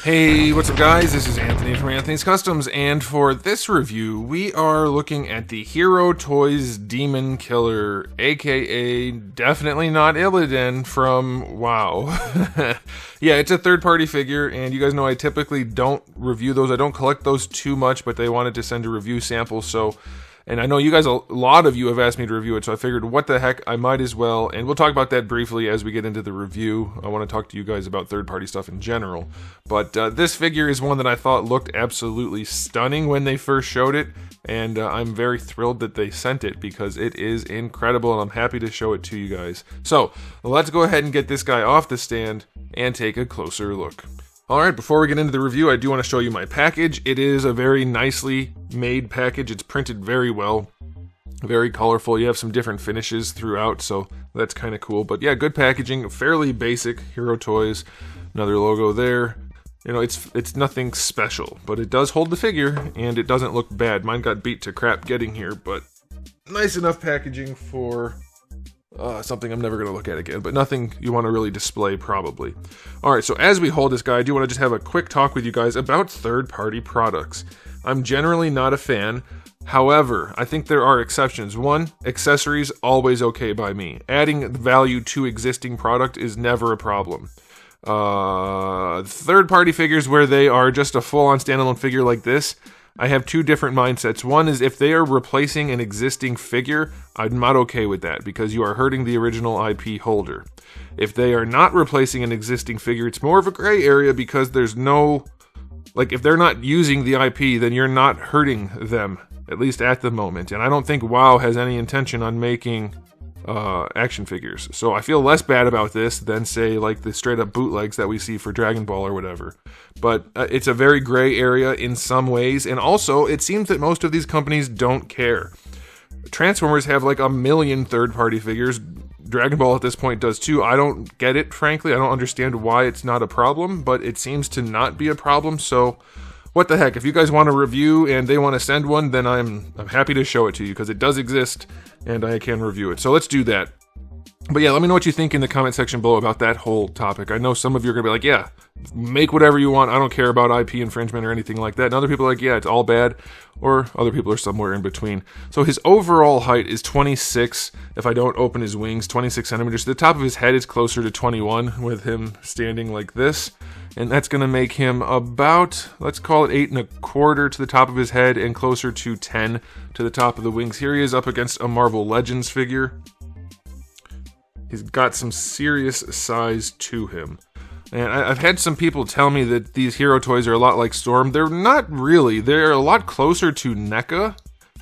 Hey, what's up guys? This is Anthony from Anthony's Customs, and for this review, we are looking at the Hero Toys Demon Killer, aka definitely not Illidan from WoW. Yeah, it's a third-party figure, and you guys know I typically don't review those. I don't collect those too much, but they wanted to send a review sample, so... And I know you guys, a lot of you have asked me to review it, so I figured, what the heck, I might as well. And we'll talk about that briefly as we get into the review. I want to talk to you guys about third-party stuff in general. But this figure is one that I thought looked absolutely stunning when they first showed it. And I'm very thrilled that they sent it because it is incredible, and I'm happy to show it to you guys. So, let's go ahead and get this guy off the stand and take a closer look. Alright, before we get into the review, I do want to show you my package. It is a very nicely made package. It's printed very well, very colorful. You have some different finishes throughout, so that's kind of cool. But yeah, good packaging, fairly basic Hero Toys. Another logo there. You know, it's nothing special, but it does hold the figure, and it doesn't look bad. Mine got beat to crap getting here, but nice enough packaging for... something I'm never going to look at again, but nothing you want to really display, probably. Alright, so as we hold this guy, I do want to just have a quick talk with you guys about third-party products. I'm generally not a fan. However, I think there are exceptions. One, accessories, always okay by me. Adding value to existing product is never a problem. Third-party figures where they are just a full-on standalone figure like this, I have two different mindsets. One is if they are replacing an existing figure, I'm not okay with that because you are hurting the original IP holder. If they are not replacing an existing figure, it's more of a gray area because there's no... Like, if they're not using the IP, then you're not hurting them, at least at the moment. And I don't think WoW has any intention on making action figures. So I feel less bad about this than, say, like the straight-up bootlegs that we see for Dragon Ball or whatever. But it's a very gray area in some ways, and also, it seems that most of these companies don't care. Transformers have like 1 million third-party figures. Dragon Ball at this point does too. I don't get it, frankly. I don't understand why it's not a problem, but it seems to not be a problem, so... What the heck, if you guys want a review and they want to send one, then I'm happy to show it to you, because it does exist, and I can review it. So let's do that. But yeah, let me know what you think in the comment section below about that whole topic. I know some of you are going to be like, yeah, make whatever you want, I don't care about IP infringement or anything like that. And other people are like, yeah, it's all bad. Or other people are somewhere in between. So his overall height is 26, if I don't open his wings, 26 centimeters. The top of his head is closer to 21, with him standing like this. And that's going to make him about, let's call it 8 1/4 to the top of his head and closer to 10 to the top of the wings. Here he is up against a Marvel Legends figure. He's got some serious size to him. And I've had some people tell me that these Hero Toys are a lot like Storm. They're not really. They're a lot closer to NECA,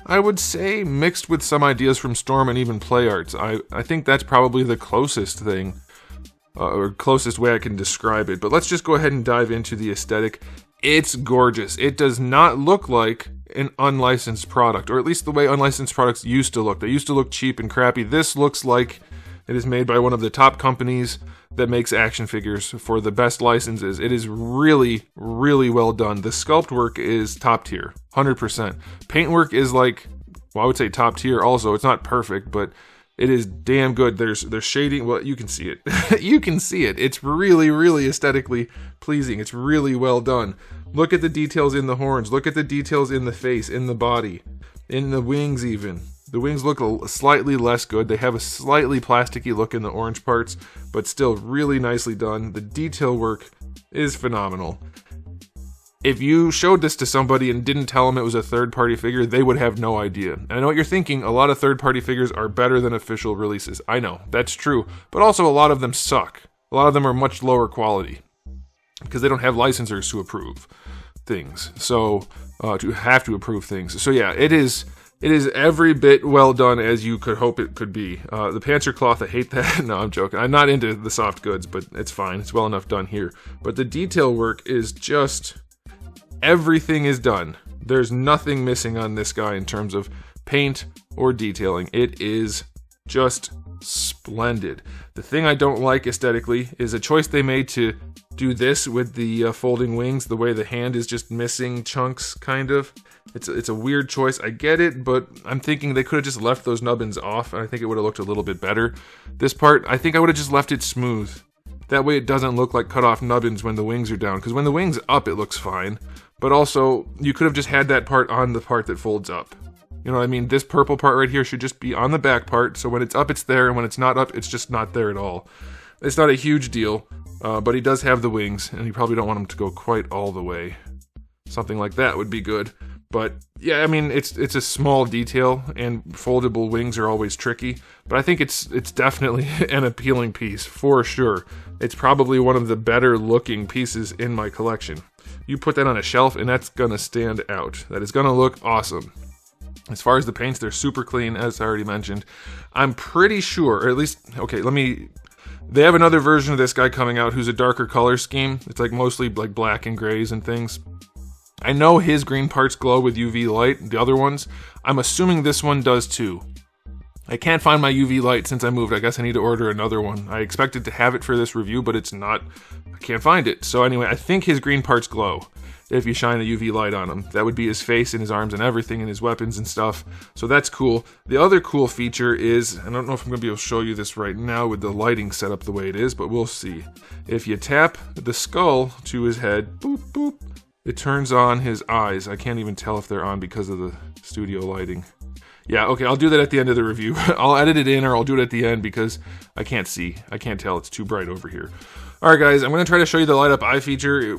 I would say, mixed with some ideas from Storm and even Play Arts. I think that's probably the closest thing. Or closest way I can describe it. But let's just go ahead and dive into the aesthetic. It's gorgeous. It does not look like an unlicensed product, or at least the way unlicensed products used to look. They used to look cheap and crappy. This looks like it is made by one of the top companies that makes action figures for the best licenses. It is really, really well done. The sculpt work is top tier, 100%. Paint work is like, well, I would say top tier also. It's not perfect, but it is damn good. There's shading. Well, you can see it. You can see it. It's really, really aesthetically pleasing. It's really well done. Look at the details in the horns. Look at the details in the face, in the body, in the wings even. The wings look slightly less good. They have a slightly plasticky look in the orange parts, but still really nicely done. The detail work is phenomenal. If you showed this to somebody and didn't tell them it was a third-party figure, they would have no idea. And I know what you're thinking, a lot of third-party figures are better than official releases. I know, that's true. But also a lot of them suck. A lot of them are much lower quality, because they don't have licensors to approve things. So, to have to approve things. So yeah, it is every bit well done as you could hope it could be. The Panzer cloth, I hate that. No, I'm joking. I'm not into the soft goods, but it's fine. It's well enough done here. But the detail work is just... Everything is done. There's nothing missing on this guy in terms of paint or detailing. It is just splendid. The thing I don't like aesthetically is a choice they made to do this with the folding wings, the way the hand is just missing chunks, kind of. It's a weird choice. I get it, but I'm thinking they could have just left those nubbins off, and I think it would have looked a little bit better. This part, I think I would have just left it smooth. That way it doesn't look like cut off nubbins when the wings are down, because when the wing's up it looks fine, but also you could have just had that part on the part that folds up. You know what I mean? This purple part right here should just be on the back part, so when it's up it's there, and when it's not up it's just not there at all. It's not a huge deal, but he does have the wings, and you probably don't want him to go quite all the way. Something like that would be good. But yeah, I mean, it's a small detail, and foldable wings are always tricky, but I think it's definitely an appealing piece, for sure. It's probably one of the better looking pieces in my collection. You put that on a shelf and that's gonna stand out. That is gonna look awesome. As far as the paints, they're super clean, as I already mentioned. I'm pretty sure, or at least, okay, they have another version of this guy coming out who's a darker color scheme. It's like mostly like black and grays and things. I know his green parts glow with UV light, the other ones. I'm assuming this one does too. I can't find my UV light since I moved. I guess I need to order another one. I expected to have it for this review, but it's not. I can't find it. So anyway, I think his green parts glow if you shine a UV light on him. That would be his face and his arms and everything and his weapons and stuff. So that's cool. The other cool feature is, I don't know if I'm going to be able to show you this right now with the lighting set up the way it is, but we'll see. If you tap the skull to his head, boop, boop, it turns on his eyes. I can't even tell if they're on because of the studio lighting. Yeah, okay, I'll do that at the end of the review. I'll edit it in or I'll do it at the end because I can't see. I can't tell. It's too bright over here. Alright guys, I'm going to try to show you the light up eye feature.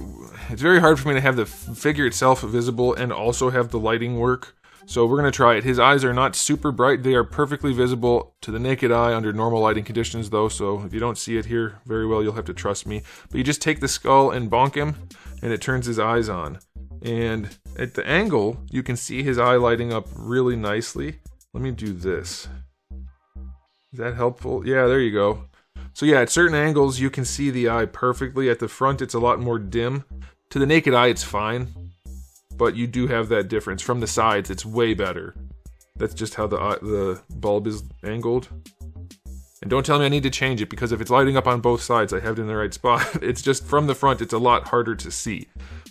It's very hard for me to have the figure itself visible and also have the lighting work. So we're going to try it. His eyes are not super bright. They are perfectly visible to the naked eye under normal lighting conditions though. So if you don't see it here very well, you'll have to trust me. But you just take the skull and bonk him and it turns his eyes on. And at the angle, you can see his eye lighting up really nicely. Let me do this. Is that helpful? Yeah, there you go. So yeah, at certain angles, you can see the eye perfectly. At the front, it's a lot more dim. To the naked eye, it's fine. But you do have that difference. From the sides, it's way better. That's just how the bulb is angled. And don't tell me I need to change it, because if it's lighting up on both sides, I have it in the right spot. It's just from the front, it's a lot harder to see.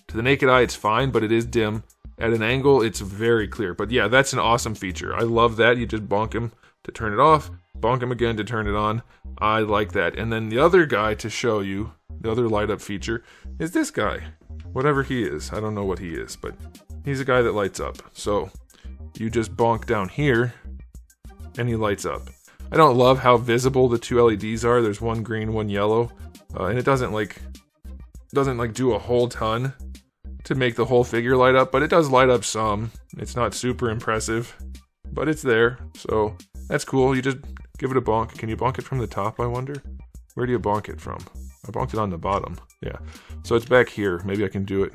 To the naked eye, it's fine, but it is dim. At an angle, it's very clear. But yeah, that's an awesome feature. I love that. You just bonk him to turn it off, bonk him again to turn it on. I like that. And then the other guy to show you, the other light up feature, is this guy. Whatever he is. I don't know what he is, but he's a guy that lights up. So you just bonk down here, and he lights up. I don't love how visible the two LEDs are. There's one green, one yellow, and it doesn't do a whole ton to make the whole figure light up, but it does light up some. It's not super impressive, but it's there, so that's cool. You just give it a bonk. Can you bonk it from the top, I wonder? Where do you bonk it from? I bonked it on the bottom. Yeah, so it's back here. Maybe I can do it.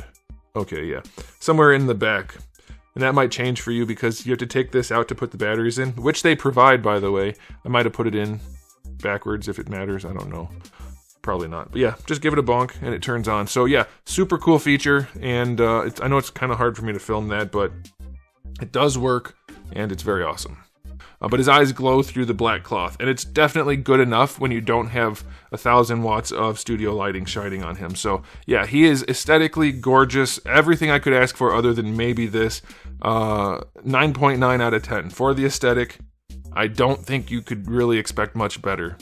Okay, yeah, somewhere in the back. And that might change for you because you have to take this out to put the batteries in, which they provide, by the way. I might have put it in backwards if it matters. I don't know. Probably not. But yeah, just give it a bonk and it turns on. So yeah, super cool feature. And I know it's kind of hard for me to film that, but it does work and it's very awesome. But his eyes glow through the black cloth, and it's definitely good enough when you don't have 1,000 watts of studio lighting shining on him. So yeah, he is aesthetically gorgeous. Everything I could ask for other than maybe this. 9.9 out of 10 for the aesthetic. I don't think you could really expect much better.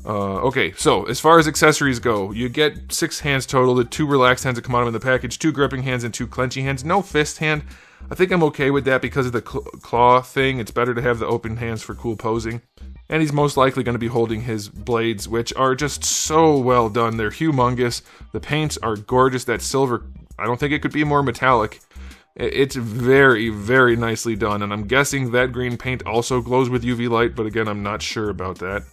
Okay, so as far as accessories go, you get 6 hands total. The 2 relaxed hands that come out in the package, 2 gripping hands and 2 clenchy hands. No fist hand. I think I'm okay with that because of the claw thing. It's better to have the open hands for cool posing. And he's most likely going to be holding his blades, which are just so well done. They're humongous. The paints are gorgeous. That silver, I don't think it could be more metallic. It's very, very nicely done. And I'm guessing that green paint also glows with UV light, but again, I'm not sure about that.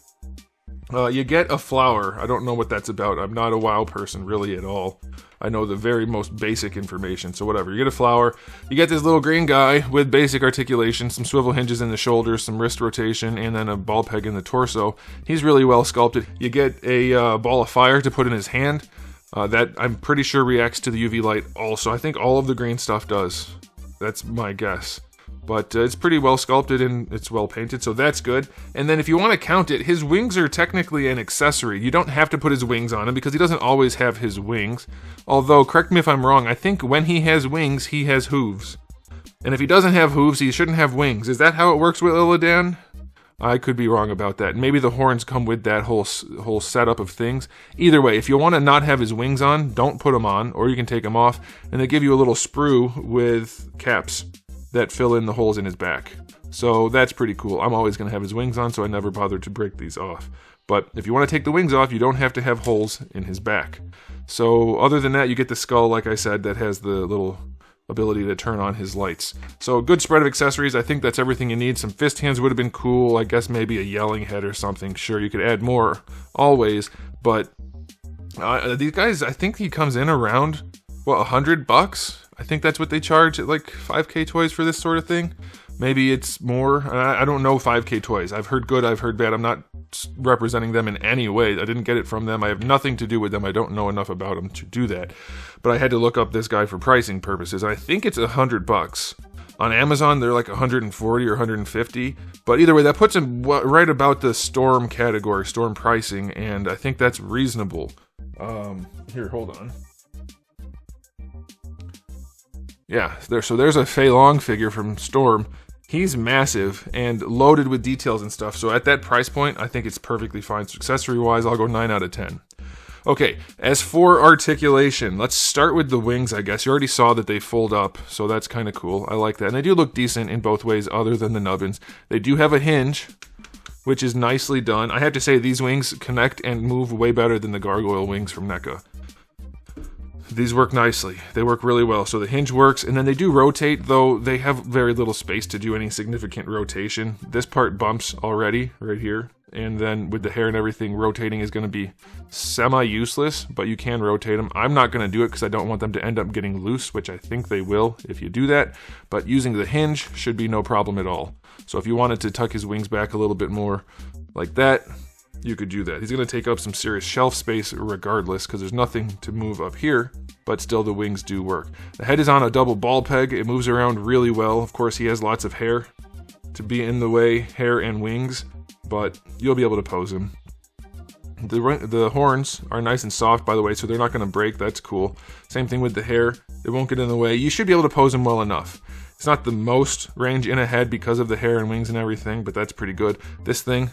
You get a flower. I don't know what that's about. I'm not a WoW person really at all. I know the very most basic information, so whatever. You get a flower. You get this little green guy with basic articulation, some swivel hinges in the shoulders, some wrist rotation, and then a ball peg in the torso. He's really well sculpted. You get a ball of fire to put in his hand. That I'm pretty sure reacts to the UV light also. I think all of the green stuff does. That's my guess. But it's pretty well sculpted and it's well painted, so that's good. And then if you want to count it, his wings are technically an accessory. You don't have to put his wings on him because he doesn't always have his wings. Although, correct me if I'm wrong, I think when he has wings, he has hooves. And if he doesn't have hooves, he shouldn't have wings. Is that how it works with Illidan? I could be wrong about that. Maybe the horns come with that whole setup of things. Either way, if you want to not have his wings on, don't put them on, or you can take them off, and they give you a little sprue with caps that fill in the holes in his back. So that's pretty cool. I'm always going to have his wings on, so I never bothered to break these off. But if you want to take the wings off, you don't have to have holes in his back. So other than that, you get the skull, like I said, that has the little ability to turn on his lights. So a good spread of accessories. I think that's everything you need. Some fist hands would have been cool. I guess maybe a yelling head or something. Sure, you could add more always, but these guys, I think he comes in around, what, $100? I think that's what they charge at like 5K Toys for this sort of thing. Maybe it's more. I don't know 5K Toys. I've heard good, I've heard bad. I'm not representing them in any way. I didn't get it from them. I have nothing to do with them. I don't know enough about them to do that. But I had to look up this guy for pricing purposes. I think it's $100. On Amazon, they're like 140 or 150. But either way, that puts him right about the Storm category, Storm pricing, and I think that's reasonable. Here, hold on. Yeah, so there's a Fei Long figure from Storm. He's massive and loaded with details and stuff, so at that price point, I think it's perfectly fine. So accessory-wise, I'll go 9 out of 10. Okay, as for articulation, let's start with the wings, I guess. You already saw that they fold up, so that's kind of cool. I like that. And they do look decent in both ways other than the nubbins. They do have a hinge, which is nicely done. I have to say, these wings connect and move way better than the gargoyle wings from NECA. These work nicely. They work really well. So the hinge works, and then they do rotate, though they have very little space to do any significant rotation. This part bumps already, right here. And then with the hair and everything, rotating is going to be semi-useless, but you can rotate them. I'm not going to do it because I don't want them to end up getting loose, which I think they will if you do that. But using the hinge should be no problem at all. So if you wanted to tuck his wings back a little bit more like that, you could do that. He's going to take up some serious shelf space regardless because there's nothing to move up here, but still the wings do work. The head is on a double ball peg. It moves around really well. Of course, he has lots of hair to be in the way, hair and wings, but you'll be able to pose him. The horns are nice and soft, by the way, so they're not going to break. That's cool. Same thing with the hair. It won't get in the way. You should be able to pose him well enough. It's not the most range in a head because of the hair and wings and everything, but that's pretty good. This thing,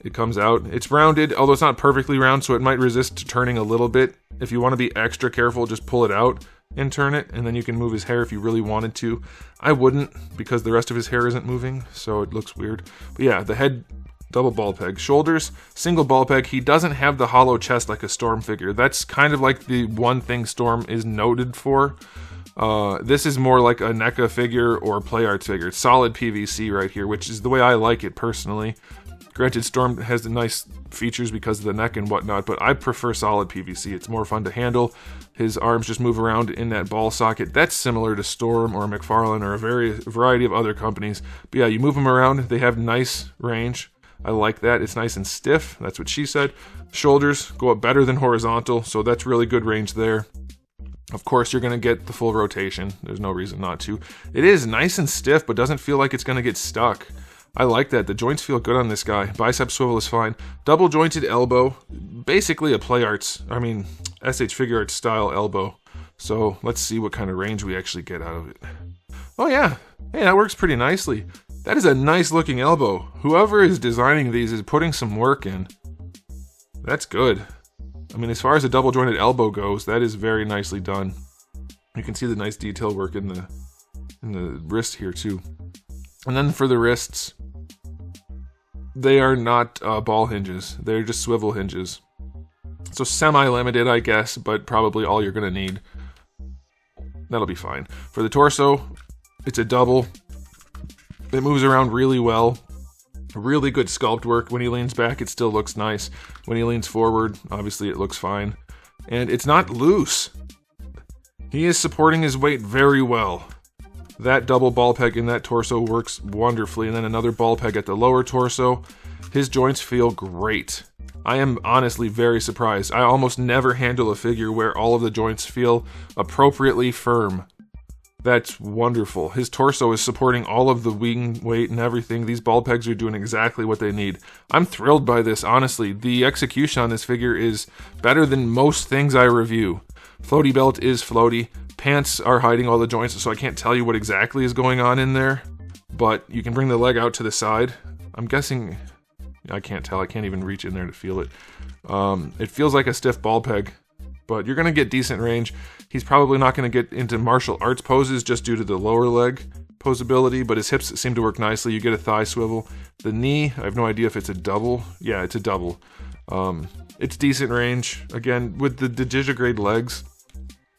it comes out. It's rounded, although it's not perfectly round, so it might resist turning a little bit. If you want to be extra careful, just pull it out and turn it, and then you can move his hair if you really wanted to. I wouldn't, because the rest of his hair isn't moving, so it looks weird. But yeah, the head, double ball peg. Shoulders, single ball peg. He doesn't have the hollow chest like a Storm figure. That's kind of like the one thing Storm is noted for. This is more like a NECA figure or Play Arts figure. It's solid PVC right here, which is the way I like it personally. Granted, Storm has the nice features because of the neck and whatnot, but I prefer solid PVC. It's more fun to handle. His arms just move around in that ball socket. That's similar to Storm or McFarlane or a variety of other companies. But yeah, you move them around. They have nice range. I like that. It's nice and stiff. That's what she said. Shoulders go up better than horizontal, so that's really good range there. Of course, you're going to get the full rotation. There's no reason not to. It is nice and stiff, but doesn't feel like it's going to get stuck. I like that. The joints feel good on this guy. Bicep swivel is fine. Double jointed elbow. Basically a SH Figure Arts style elbow. So let's see what kind of range we actually get out of it. Oh yeah. Hey, that works pretty nicely. That is a nice looking elbow. Whoever is designing these is putting some work in. That's good. I mean, as far as a double jointed elbow goes, that is very nicely done. You can see the nice detail work in the wrist here too. And then for the wrists, they are not ball hinges. They're just swivel hinges. So semi-limited, I guess, but probably all you're going to need. That'll be fine. For the torso, it's a double. It moves around really well. Really good sculpt work. When he leans back, it still looks nice. When he leans forward, obviously it looks fine. And it's not loose. He is supporting his weight very well. That double ball peg in that torso works wonderfully, and then another ball peg at the lower torso. His joints feel great. I am honestly very surprised. I almost never handle a figure where all of the joints feel appropriately firm. That's wonderful. His torso is supporting all of the wing weight and everything. These ball pegs are doing exactly what they need. I'm thrilled by this, honestly. The execution on this figure is better than most things I review. Floaty belt is floaty. Pants are hiding all the joints, so I can't tell you what exactly is going on in there. But you can bring the leg out to the side. I'm guessing, I can't tell, I can't even reach in there to feel it. It feels like a stiff ball peg, but you're going to get decent range. He's probably not going to get into martial arts poses just due to the lower leg posability, but his hips seem to work nicely. You get a thigh swivel. The knee, I have no idea if it's a double. Yeah, it's a double. It's decent range. Again, with the digitigrade legs,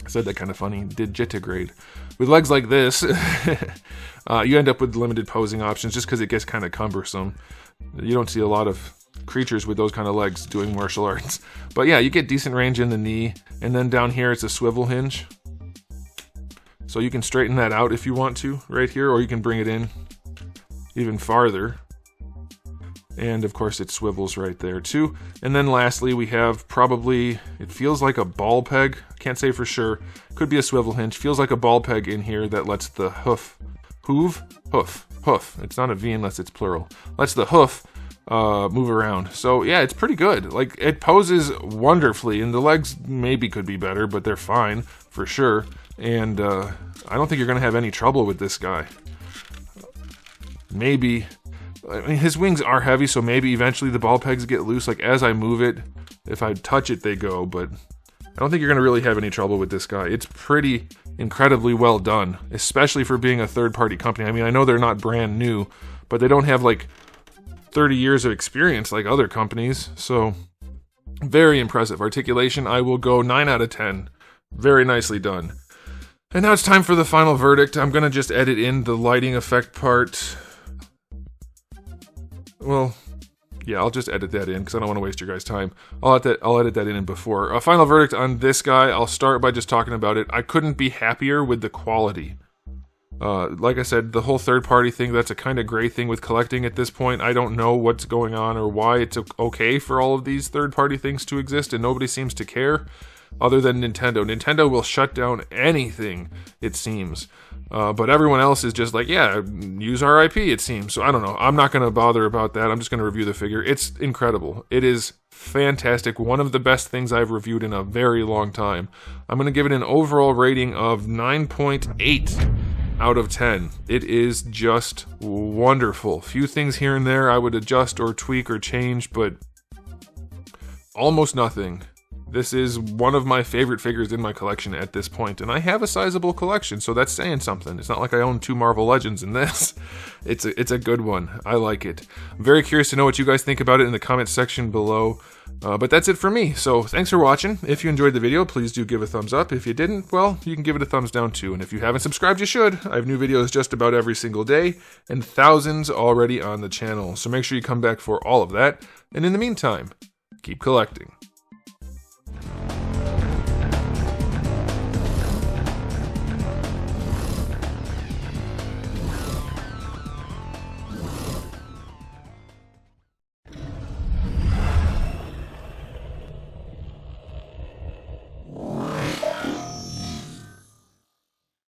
I said that kind of funny, digitigrade. With legs like this, you end up with limited posing options just because it gets kind of cumbersome. You don't see a lot of creatures with those kind of legs doing martial arts. But yeah, you get decent range in the knee, and then down here it's a swivel hinge. So you can straighten that out if you want to, right here, or you can bring it in even farther. And of course it swivels right there too. And then lastly we have probably, it feels like a ball peg, can't say for sure, could be a swivel hinge, feels like a ball peg in here that lets the hoof, it's not a V unless it's plural, lets the hoof move around. So yeah, it's pretty good. Like, it poses wonderfully, and the legs maybe could be better, but they're fine for sure. And I don't think you're gonna have any trouble with this guy. Maybe, I mean, his wings are heavy, so maybe eventually the ball pegs get loose. Like, as I move it, if I touch it, they go, but I don't think you're gonna really have any trouble with this guy. It's pretty incredibly well done, especially for being a third-party company. I mean, I know they're not brand new, but they don't have like 30 years of experience like other companies, so very impressive. Articulation, I will go 9 out of 10. Very nicely done. And now it's time for the final verdict. I'm gonna just edit in the lighting effect part. Well, yeah, I'll just edit that in because I don't want to waste your guys' time. I'll edit that in before. A final verdict on this guy, I'll start by just talking about it. I couldn't be happier with the quality. Like I said, the whole third-party thing, that's a kind of gray thing with collecting at this point. I don't know what's going on or why it's okay for all of these third-party things to exist, and nobody seems to care, other than Nintendo. Nintendo will shut down anything, it seems. But everyone else is just like, yeah, use our IP, it seems. So I don't know. I'm not going to bother about that. I'm just going to review the figure. It's incredible. It is fantastic. One of the best things I've reviewed in a very long time. I'm going to give it an overall rating of 9.8 out of 10. It is just wonderful. Few things here and there I would adjust or tweak or change, but almost nothing. This is one of my favorite figures in my collection at this point, and I have a sizable collection, so that's saying something. It's not like I own 2 Marvel Legends in this. It's a good one. I like it. I'm very curious to know what you guys think about it in the comments section below. But that's it for me, so thanks for watching. If you enjoyed the video, please do give a thumbs up. If you didn't, well, you can give it a thumbs down too. And if you haven't subscribed, you should. I have new videos just about every single day, and thousands already on the channel. So make sure you come back for all of that. And in the meantime, keep collecting.